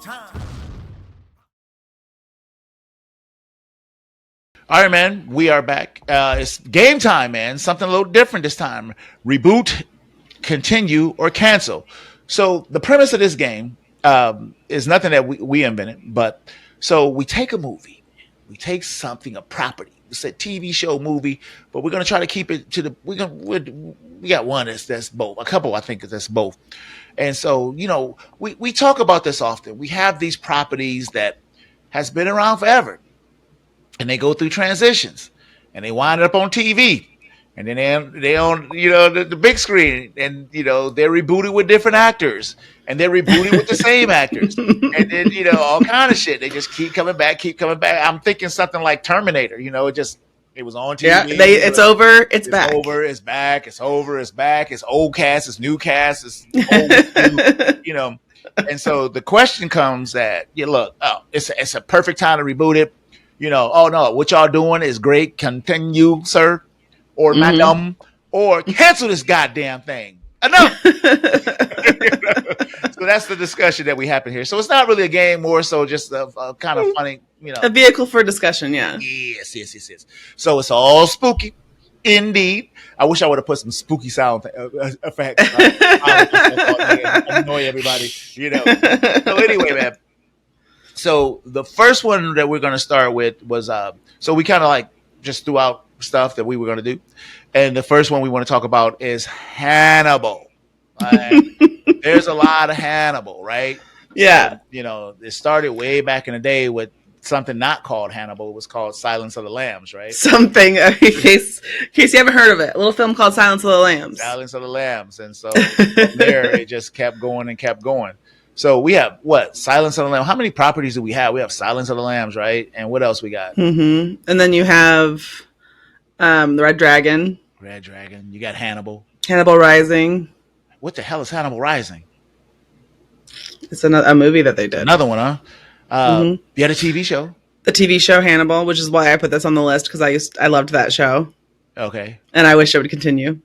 All right, man. We are back. It's game time, man. Something a little different this time. Reboot, continue, or cancel. So the premise of this game is nothing that we invented, but so we take a movie, we take something, a property. It's a TV show, movie, but we're gonna try to keep it to the. We got one that's both. A couple, I think, that's both. And so we talk about this often. We have these properties that has been around forever, and they go through transitions, and they wind up on TV, and then they on the big screen, and they're rebooted with different actors, and they're rebooted with the same actors, and then all kind of shit. They just keep coming back, keep coming back. I'm thinking something like Terminator. It was on TV. Yeah, it's over. It's back. Over. It's back. It's over. It's back. It's old cast. It's new cast. It's old. New, And so the question comes that look, it's a perfect time to reboot it. Oh no, what y'all doing is great. Continue, sir, or madam, or cancel this goddamn thing. Enough. So that's the discussion that we happen here. So it's not really a game, more so just a kind of funny, a vehicle for discussion. Yeah. Yes. So it's all spooky, indeed. I wish I would have put some spooky sound effects. Annoy everybody, So anyway, man. So the first one that we're going to start with was so we kind of like just threw out stuff that we were going to do, and the first one we want to talk about is Hannibal. There's a lot of Hannibal, right? Yeah. So, it started way back in the day with something not called Hannibal. It was called Silence of the Lambs, right? Something in case you haven't heard of it, a little film called Silence of the Lambs. Silence of the Lambs, and so from there it just kept going and kept going. So we have Silence of the Lambs. How many properties do we have? We have Silence of the Lambs, right? And what else we got? Mm-hmm. And then you have the Red Dragon. Red Dragon. You got Hannibal. Hannibal Rising. What the hell is Hannibal Rising? It's a movie that they did. Another one, huh? You had a TV show. The TV show Hannibal, which is why I put this on the list because I loved that show. Okay. And I wish it would continue.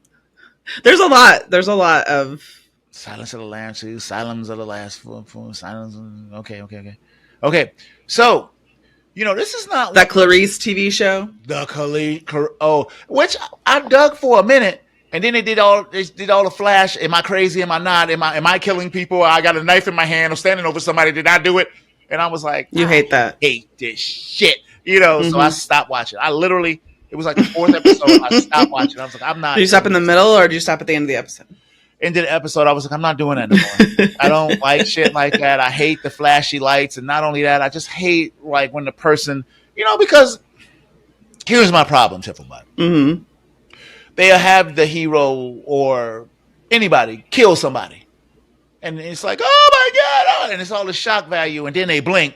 There's a lot of Silence of the Lambs too. Silence of the Last Silence. Okay. So, this is not that Clarice TV show. The Clarice. Which I dug for a minute, and then they did all the flash. Am I crazy? Am I not? Am I killing people? I got a knife in my hand. I'm standing over somebody. Did I do it? And I was like, you hate that. Hate this shit. So I stopped watching. It was like the fourth episode. I stopped watching. I was like, I'm not. Did you stop in the middle or did you stop at the end of the episode? End of the episode, I was like, I'm not doing that anymore. I don't like shit like that. I hate the flashy lights. And not only that, I just hate like when the person, because here's my problem, Tifflebutt. Mm-hmm. They'll have the hero or anybody kill somebody. And it's like, oh my God. And it's all the shock value. And then they blink,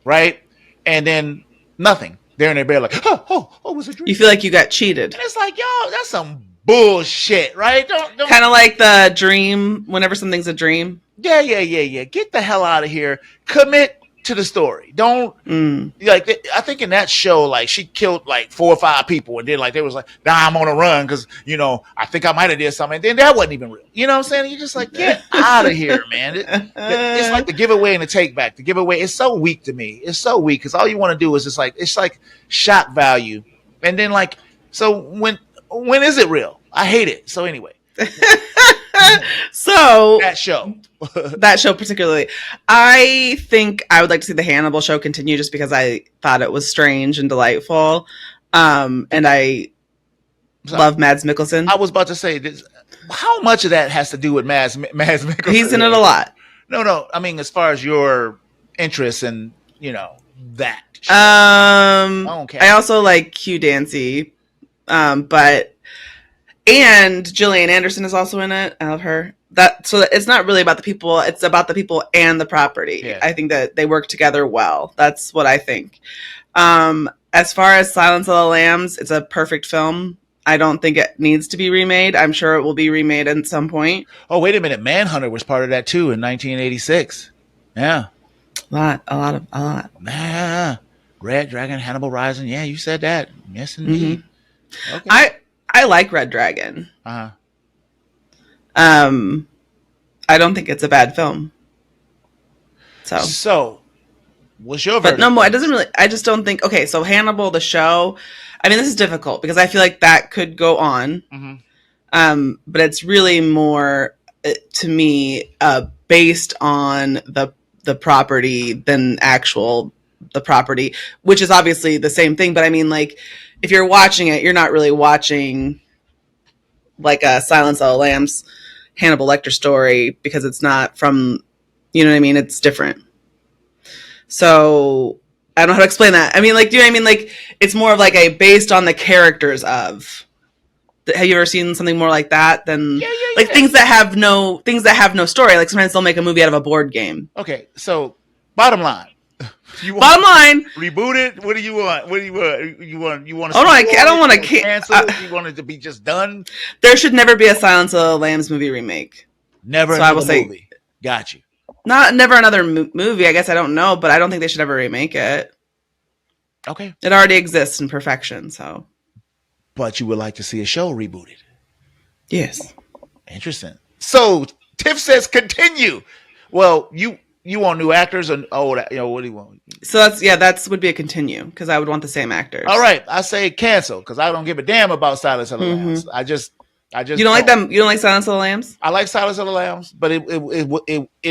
right? And then nothing. They're in their bed like, oh, it was a dream. You feel like you got cheated. And it's like, yo, that's some bullshit, right? Don't kind of like the dream. Whenever something's a dream. Yeah. Get the hell out of here. Commit to the story. Don't I think in that show, like she killed like 4 or 5 people, and then like they was like, nah, I'm on a run because I think I might have did something. And then that wasn't even real. You know what I'm saying? You're just like, get out of here, man. It's like the giveaway and the take back. The giveaway is so weak to me. It's so weak because all you want to do is just like it's like shock value, and then like so when is it real? I hate it. So anyway. So that show particularly, I think I would like to see the Hannibal show continue just because I thought it was strange and delightful. And I love Mads Mikkelsen. I was about to say this. How much of that has to do with Mads Mikkelsen? He's in it a lot. No. I mean, as far as your interest in, that show. I also like Hugh Dancy. And Gillian Anderson is also in it. I love her. So it's not really about the people. It's about the people and the property. Yeah. I think that they work together well. That's what I think. As far as Silence of the Lambs, it's a perfect film. I don't think it needs to be remade. I'm sure it will be remade at some point. Oh, wait a minute. Manhunter was part of that too in 1986. Yeah. A lot. Yeah. Red Dragon, Hannibal Rising. Yeah, you said that. Yes, indeed. Mm-hmm. Okay. I like Red Dragon. Uh-huh. I don't think it's a bad film. So, what's your But verdict? no more. It doesn't really. I just don't think. Okay, so Hannibal, the show. I mean, this is difficult because I feel like that could go on. But it's really more to me based on the property than actual the property, which is obviously the same thing. But I mean, like, if you're watching it, you're not really watching like a Silence of the Lambs Hannibal Lecter story because it's not from, you know what I mean? It's different. So I don't know how to explain that. I mean, like, do you know what I mean? Like, it's more of like a based on the characters of. Have you ever seen something more like that than like things that have no story? Like sometimes they'll make a movie out of a board game. Okay, so bottom line. Bottom line, reboot it. What do you want? What do you want? You want to? Oh no, I don't want to cancel it. You want it to be just done. There should never be a Silence of the Lambs movie remake. Never. So I will say, movie. Got you. Not never another movie. I guess I don't know, but I don't think they should ever remake it. Okay. It already exists in perfection, so. But you would like to see a show rebooted? Yes. Interesting. So Tiff says continue. Well, you want new actors or what do you want? So that's would be a continue because I would want the same actors. All right, I say cancel because I don't give a damn about Silence of the Lambs. I just you don't like them. You don't like Silence of the Lambs? I like Silence of the Lambs, but it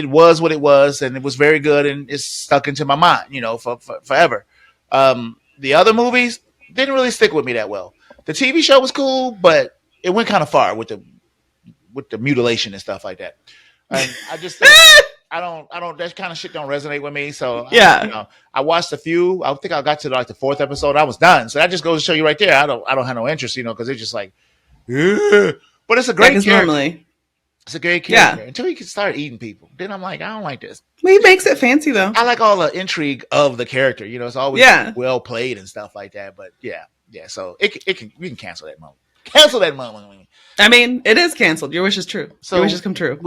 was what it was, and it was very good, and it's stuck into my mind, for forever. The other movies didn't really stick with me that well. The TV show was cool, but it went kind of far with the mutilation and stuff like that. And I just I don't that kind of shit don't resonate with me. So yeah, I watched a few. I think I got to like the 4th episode. I was done. So that just goes to show you right there. I don't have no interest, because it's just like, but it's a great character. Normally, it's a great character until he can start eating people. Then I'm like, I don't like this. Well, he makes it fancy though. I like all the intrigue of the character. It's always well played and stuff like that. But yeah. So we can cancel that moment. Cancel that moment. I mean, it is canceled. Your wish is true. So your wishes come true.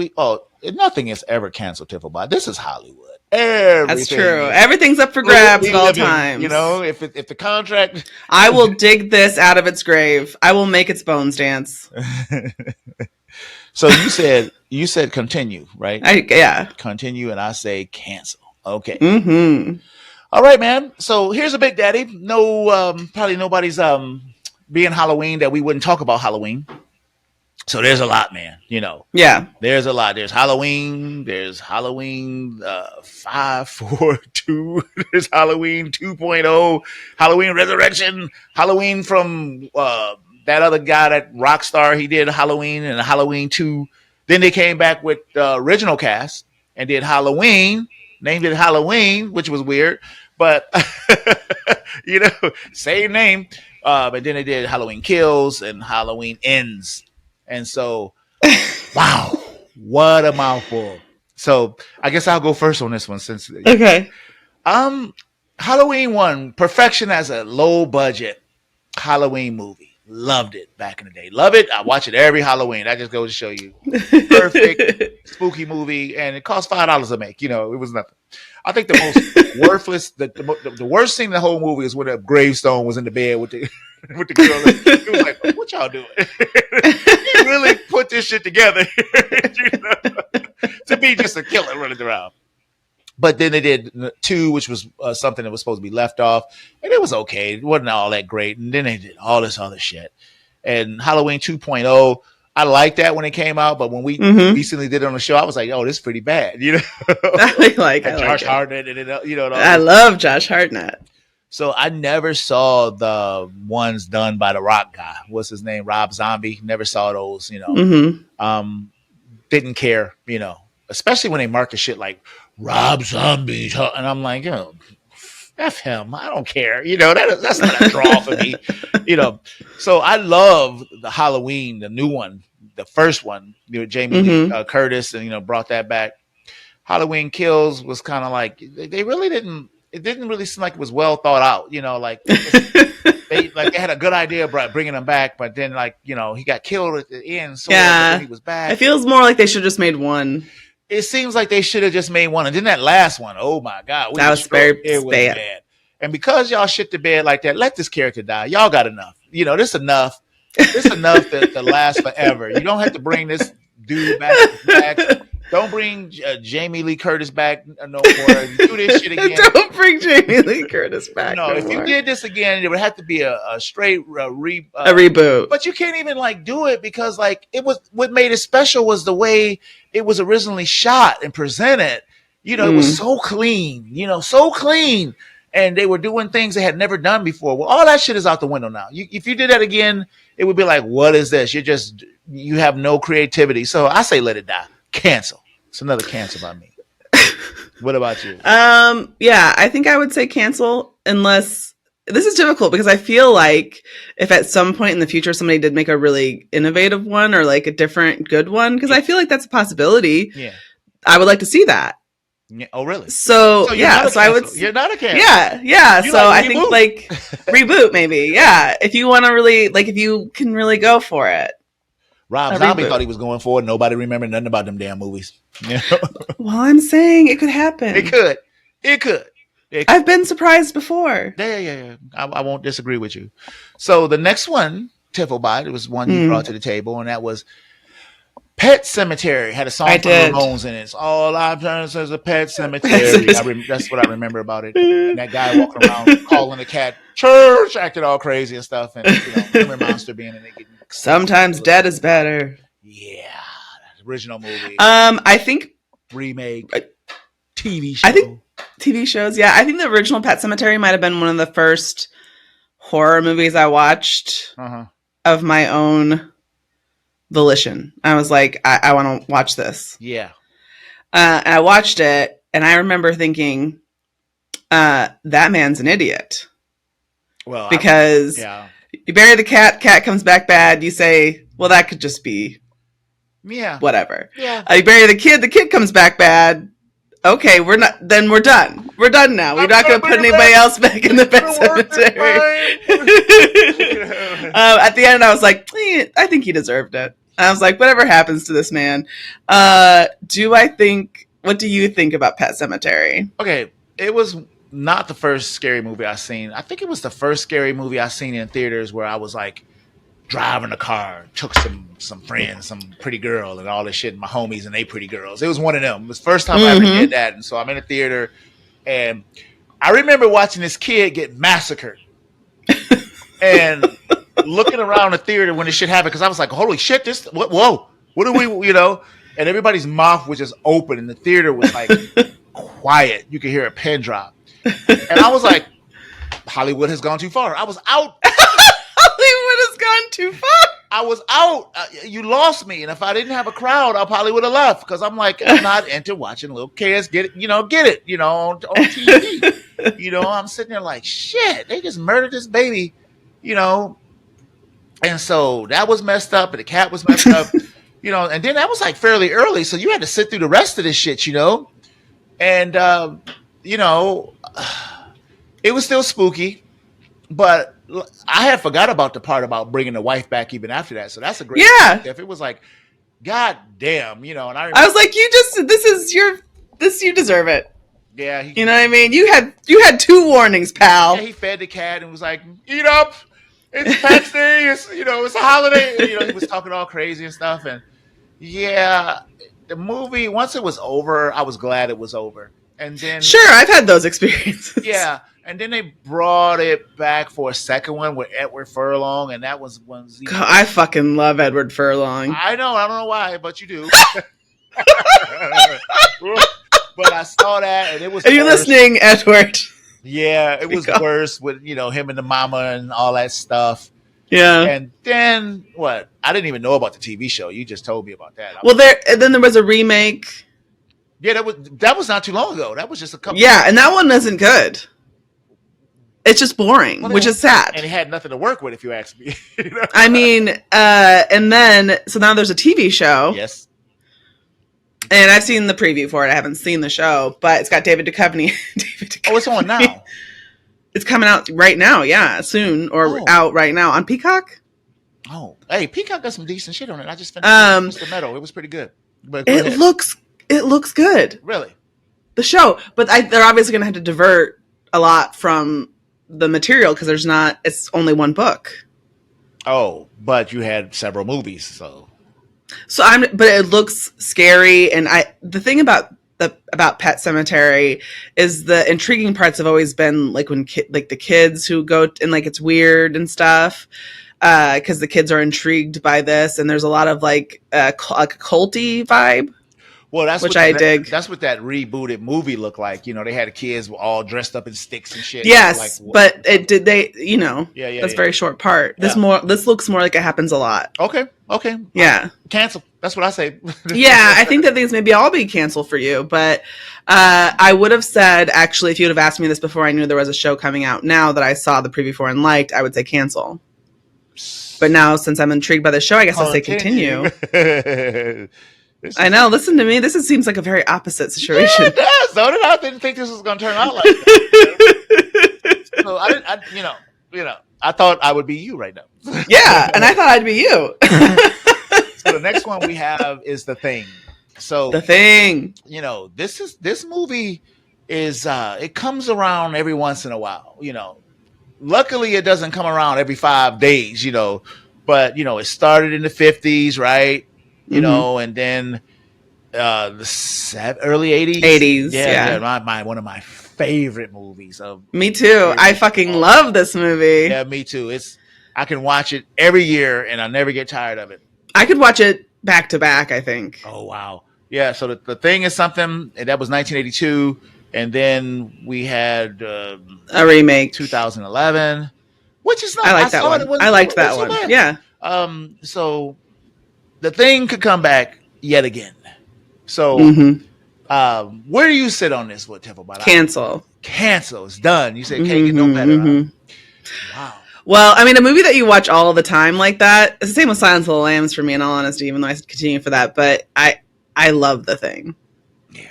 Nothing is ever canceled, Tifflebot. This is Hollywood. That's true. Everything's up for grabs at all times. If the contract, I will dig this out of its grave. I will make its bones dance. So you said continue, right? Continue, and I say cancel. Okay. Mm-hmm. All right, man. So here's a Big Daddy. No, probably nobody's being Halloween that we wouldn't talk about Halloween. So there's a lot, man. Yeah. There's a lot. There's Halloween. There's Halloween 542. There's Halloween 2.0. Halloween Resurrection. Halloween from that other guy, that Rockstar. He did Halloween and Halloween 2. Then they came back with the original cast and did Halloween. Named it Halloween, which was weird. But, same name. But then they did Halloween Kills and Halloween Ends. And so, wow, what a mouthful. So I guess I'll go first on this one since. Okay. Halloween 1, perfection as a low budget Halloween movie. Loved it back in the day. Love it. I watch it every Halloween. That just goes to show you. Perfect, spooky movie. And it cost $5 to make. It was nothing. I think the most worthless, the worst scene in the whole movie is when a gravestone was in the bed with the girl. It was like, what y'all doing? You really put this shit together to be just a killer running around. But then they did 2, which was something that was supposed to be left off. And it was okay. It wasn't all that great. And then they did all this other shit. And Halloween 2.0, I liked that when it came out. But when we recently did it on the show, I was like, oh, this is pretty bad. I like Josh Hartnett. And I love Josh Hartnett. So I never saw the ones done by the Rock guy. What's his name? Rob Zombie. Never saw those, Didn't care, especially when they market shit like Rob Zombie. And I'm like, F him. I don't care. That's not a draw for me. So I love the Halloween, the new one, the first one, Jamie Lee Curtis, and, brought that back. Halloween Kills was kind of like, they really didn't, it didn't really seem like it was well thought out, they had a good idea about bringing him back, but then he got killed at the end. So he was back. It feels more like they should have just made one. It seems like they should have just made one. And then that last one, oh my God. That was very bad. And because y'all shit the bed like that, let this character die. Y'all got enough. This enough. This enough to last forever. You don't have to bring this dude back. Don't bring Jamie Lee Curtis back no more. Do this shit again. Don't bring Jamie Lee Curtis back. No, if you did this again, it would have to be a straight a reboot. But you can't even like do it because like it was what made it special was the way it was originally shot and presented. You know, it was so clean. You know, so clean, and they were doing things they had never done before. Well, all that shit is out the window now. If you did that again, it would be like, what is this? You have no creativity. So I say let it die. Cancel. It's another cancel by me. What about you? Yeah, I think I would say cancel unless this is difficult because I feel like if at some point in the future somebody did make a really innovative one or like a different good one, because I feel like that's a possibility. Yeah. I would like to see that. Yeah. Oh, really? So yeah, so I would. You're not a cancel. Yeah. So like I think like reboot maybe. Yeah, if you want to really like, if you can really go for it. Rob Zombie thought he was going for it. Nobody remembered nothing about them damn movies. You know? Well, I'm saying it could happen. It could. I've been surprised before. Yeah. I won't disagree with you. So the next one, Tifflebot, it was one you brought to the table, and that was Pet Cemetery. Had a song from Ramones in it. It's all I've done is a Pet Cemetery. That's what I remember about it. And that guy walking around calling the cat church, acting all crazy and stuff. And Humor Monster being in it. Sometimes dead is better. Yeah. Original movie. I think remake. TV show. I think TV shows. Yeah. I think the original Pet Cemetery might have been one of the first horror movies I watched of my own volition. I was like, I want to watch this. Yeah. And I watched it and I remember thinking, that man's an idiot. Well, because you bury the cat comes back bad. You say, well, that could just be whatever. Yeah. You bury the kid comes back bad. Okay, we're done. We're done now. We're not going to put anybody else back in the Pet Cemetery. At the end, I was like, I think he deserved it. I was like, whatever happens to this man. What do you think about Pet Cemetery? Okay, it was not the first scary movie I've seen. I think it was the first scary movie I've seen in theaters where I was like driving a car, took some friends, some pretty girl and all this shit, my homies and they pretty girls. It was one of them. It was the first time I ever did that. And so I'm in a theater and I remember watching this kid get massacred and looking around the theater when this shit happened because I was like, holy shit, whoa, what are we, and everybody's mouth was just open and the theater was like quiet. You could hear a pin drop. And I was like, Hollywood has gone too far. I was out. Hollywood has gone too far. I was out. You lost me. And if I didn't have a crowd, I probably would have left because I'm like, I'm not into watching little kids get it, on TV. I'm sitting there like, shit, they just murdered this baby, And so that was messed up and the cat was messed up, and then that was like fairly early. So you had to sit through the rest of this shit, and, it was still spooky, but I had forgot about the part about bringing the wife back even after that. So that's a great point. If it was like, God damn, and I was like, you deserve it. Yeah. You know what I mean? You had 2 warnings, pal. Yeah, he fed the cat and was like, eat up. It's Pets Day. It's a holiday. He was talking all crazy and stuff. And yeah, the movie, once it was over, I was glad it was over. And then, sure, I've had those experiences. Yeah, and then they brought it back for a second one with Edward Furlong, and that was one. God, I fucking love Edward Furlong. I know, I don't know why, but you do. But I saw that, and it was. Are you listening, Edward? Yeah, it was worse with him and the mama and all that stuff. Yeah, and then what? I didn't even know about the TV show. You just told me about that. Then there was a remake. Yeah, that was not too long ago. That was just a couple. Yeah, and that one isn't good. It's just boring, which is sad. And it had nothing to work with, if you ask me. I mean, and then so now there's a TV show. Yes. And I've seen the preview for it. I haven't seen the show, but it's got David Duchovny. Oh, it's on now. It's coming out right now. Yeah, soon or out right now on Peacock. Oh, hey, Peacock got some decent shit on it. I just finished Mr. Meadow. It was pretty good. But it looks good. Really? The show, but they're obviously going to have to divert a lot from the material because it's only one book. Oh, but you had several movies, so. But it looks scary, and the thing about Pet Cemetery is the intriguing parts have always been like when like the kids who go and like it's weird and stuff, because the kids are intrigued by this, and there's a lot of like a culty vibe. Well, which I dig. That's what that rebooted movie looked like. You know, they had the kids all dressed up in sticks and shit. Yes, like, but it did they. You know, that's a very short part. Yeah. This looks more like it happens a lot. Okay. Yeah, cancel. That's what I say. Yeah, I think that these maybe all be canceled for you, but I would have said actually if you would have asked me this before I knew there was a show coming out. Now that I saw the preview for and liked, I would say cancel. But now since I'm intrigued by the show, I guess I'll say continue. I know. Listen to me. This seems like a very opposite situation. Yeah, it does. So I didn't think this was going to turn out like that. So I thought I would be you right now. Yeah, and I thought I'd be you. So the next one we have is The Thing. So The Thing. You know, this movie is it comes around every once in a while. You know, luckily it doesn't come around every 5 days. You know, but you know it started in the 50s, right? You know, and then the early 80s. 80s, yeah. One of my favorite movies. Me too. I fucking love this movie. Yeah, me too. I can watch it every year, and I never get tired of it. I could watch it back to back, I think. Oh, wow. Yeah, so the Thing is something, and that was 1982, and then we had a remake. 2011, which is not... I like that one. I liked that one. So yeah. So... The Thing could come back yet again. So, where do you sit on this? What Temple? Cancel. Cancel. It's done. You said can't get no better. Huh? Wow. Well, I mean, a movie that you watch all the time like that. It's the same with Silence of the Lambs for me, in all honesty. Even though I continue for that, but I love The Thing. Yeah.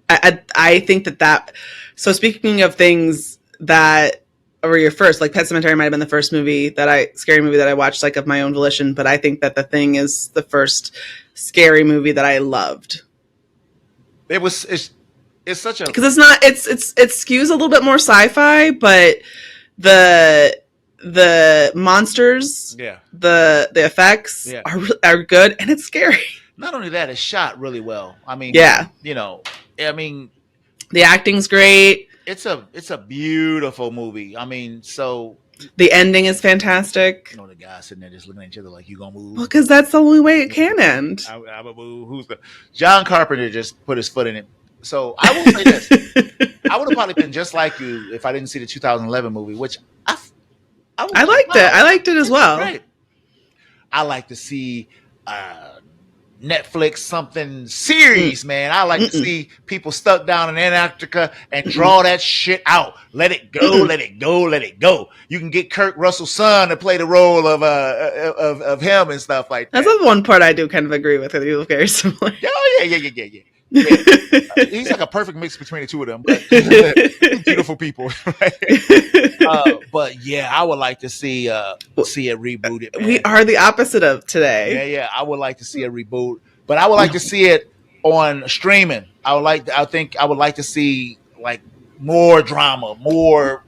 I think that. So speaking of things that were your first, like Pet Cemetery might have been the first scary movie that I watched like of my own volition, but I think that The Thing is the first scary movie that I loved. It's such a, because it's not it skews a little bit more sci-fi, but the monsters, the effects are good, and it's scary. Not only that, it's shot really well. I mean, you know, the acting's great. It's a beautiful movie. I mean, so the ending is fantastic. You know, the guy sitting there just looking at each other like, you gonna move? Well, because that's the only way it can end. I'm gonna move. John Carpenter just put his foot in it. So I will say this: I would have probably been just like you if I didn't see the 2011 movie, which I liked it. I liked it as well. Great. I like to see Netflix something series, man. I like to see people stuck down in Antarctica and draw that shit out. Let it go, let it go, let it go. You can get Kurt Russell's son to play the role of him and stuff like that. That's the one part I do kind of agree with. You look very similar. Oh yeah. He's like a perfect mix between the two of them. But beautiful people, right? But yeah, I would like to see it rebooted. Man. We are the opposite of today. Yeah. I would like to see a reboot, but I would like to see it on streaming. I think I would like to see like more drama, more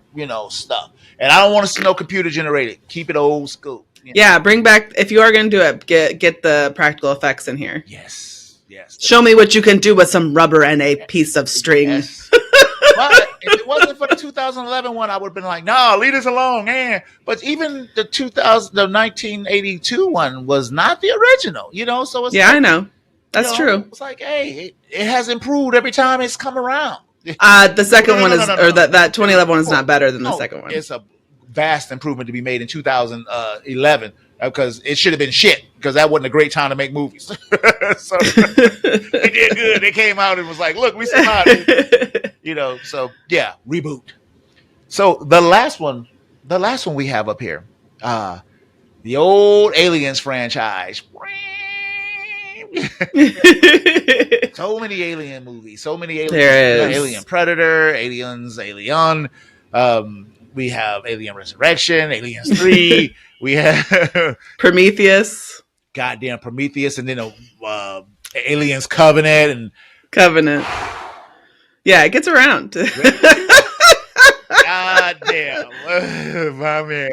stuff. And I don't want to see no computer generated. Keep it old school. You know? Yeah, bring back, if you are going to do it, get the practical effects in here. Yes. Show me what you can do with some rubber and a piece of string. Yes. But if it wasn't for the 2011 one, I would have been like, no, leave us alone, man. But even the 1982 one was not the original, So it's I know. That's true. It's like, hey, it has improved every time it's come around. The second one that 2011 one is not better than the second one. It's a vast improvement to be made in 2011 because it should have been shit because that wasn't a great time to make movies. So they did good. They came out and was like, look, we survived. So yeah, reboot. So the last one we have up here, the old Aliens franchise. So many alien movies, so many aliens. There is Alien Predator, Aliens, Alien. We have Alien Resurrection, Aliens 3. We have Prometheus. Goddamn Prometheus, and then Aliens Covenant. Yeah, it gets around. Goddamn, my man.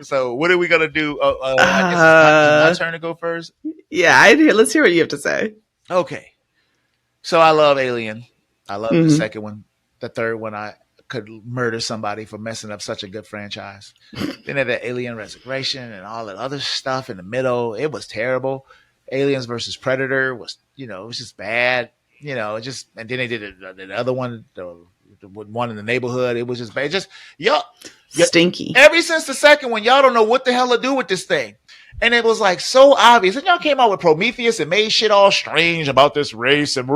So what are we gonna do? I guess it's my turn to go first. Yeah, let's hear what you have to say. Okay. So I love Alien. I love the second one. The third one, I could murder somebody for messing up such a good franchise. Then had the Alien Resurrection and all that other stuff in the middle. It was terrible. Aliens versus Predator was, it was just bad. And then they did the other one, the one in the neighborhood. It was just bad. Just y'all stinky. Ever since the second one, y'all don't know what the hell to do with this thing. And it was like so obvious. And y'all came out with Prometheus and made shit all strange about this race. And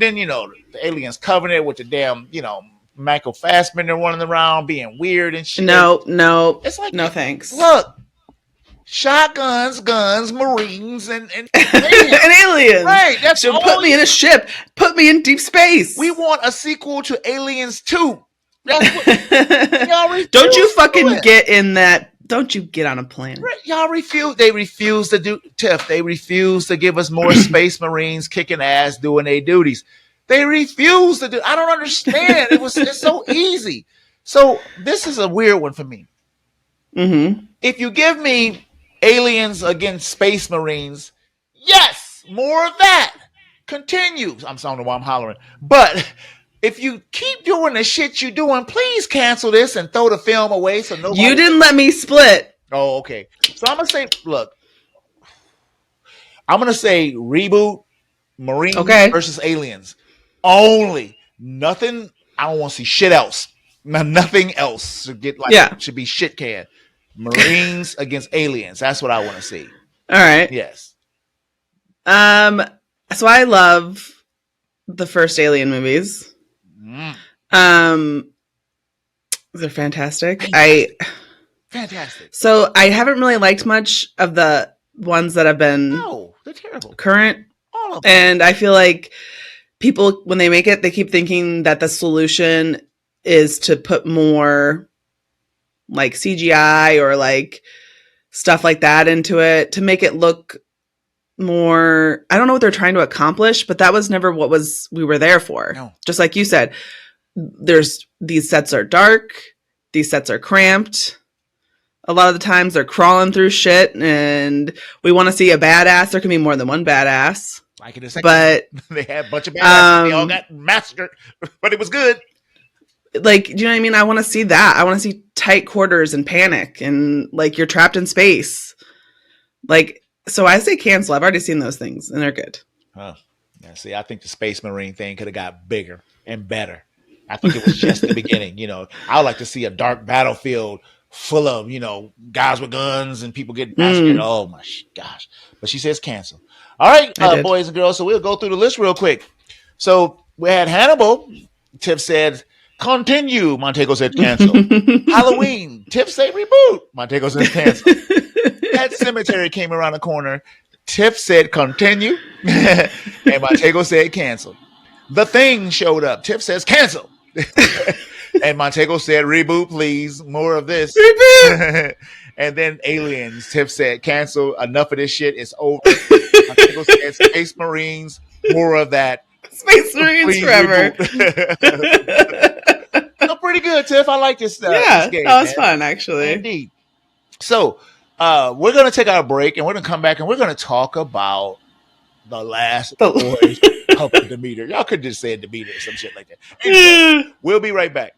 then, the aliens covering it with the damn, Michael Fassbender running around being weird and shit. No. It's like, no thanks. Look, shotguns, guns, Marines, and aliens. Right. That's so put me in a ship. Put me in deep space. We want a sequel to Aliens 2. That's what, y'all don't you fucking get in that. Don't you get on a planet. Y'all refuse. They refuse to do TIFF. They refuse to give us more Space Marines kicking ass doing their duties. They refuse to do. I don't understand. It's so easy. So this is a weird one for me. Mm-hmm. If you give me Aliens against Space Marines, yes, more of that. Continue. I'm sorry why I'm hollering, but if you keep doing the shit you're doing, please cancel this and throw the film away so nobody. You didn't let me split. Oh, okay. So I'm gonna say, look, I'm gonna say Reboot, Marines versus Aliens. Only. Nothing. I don't want to see shit else. Nothing else should be shit can. Marines against Aliens. That's what I want to see. All right. Yes. So I love the first Alien movies. They're fantastic. Fantastic. So I haven't really liked much of the ones that have been they're terrible. Current. All of them. And I feel like people, when they make it, they keep thinking that the solution is to put more like CGI or like stuff like that into it to make it look more. I don't know what they're trying to accomplish, but that was never what we were there for. No. Just like you said, these sets are dark, these sets are cramped. A lot of the times they're crawling through shit, and we want to see a badass. There can be more than one badass. Like in a second, but they had a bunch of badasses. They all got massacred, but it was good. Like, do you know what I mean? I want to see that. I want to see tight quarters and panic, and like you're trapped in space. Like, so I say cancel. I've already seen those things, and they're good. Huh. Yeah. See, I think the Space Marine thing could have got bigger and better. I think it was just the beginning. I would like to see a dark battlefield full of, guys with guns and people getting massacred. Oh my gosh. But she says cancel. All right, boys and girls. So we'll go through the list real quick. So we had Hannibal. Tiff said continue. Montego said cancel. Halloween. Tiff said reboot. Montego said cancel. That Cemetery came around the corner. Tiff said continue. And Montego said cancel. The Thing showed up. Tiff says cancel. And Montego said reboot, please. More of this. Reboot. And then Aliens. Tiff said cancel. Enough of this shit. It's over. Montego said Space Marines. More of that. Space Marines forever. So pretty good, Tiff. I like this. Yeah, this game, that was fun, actually. Indeed. So we're going to take our break, and we're going to come back, and we're going to talk about the last boys of the Demeter. Y'all could just say Demeter or some shit like that. Anyway, we'll be right back.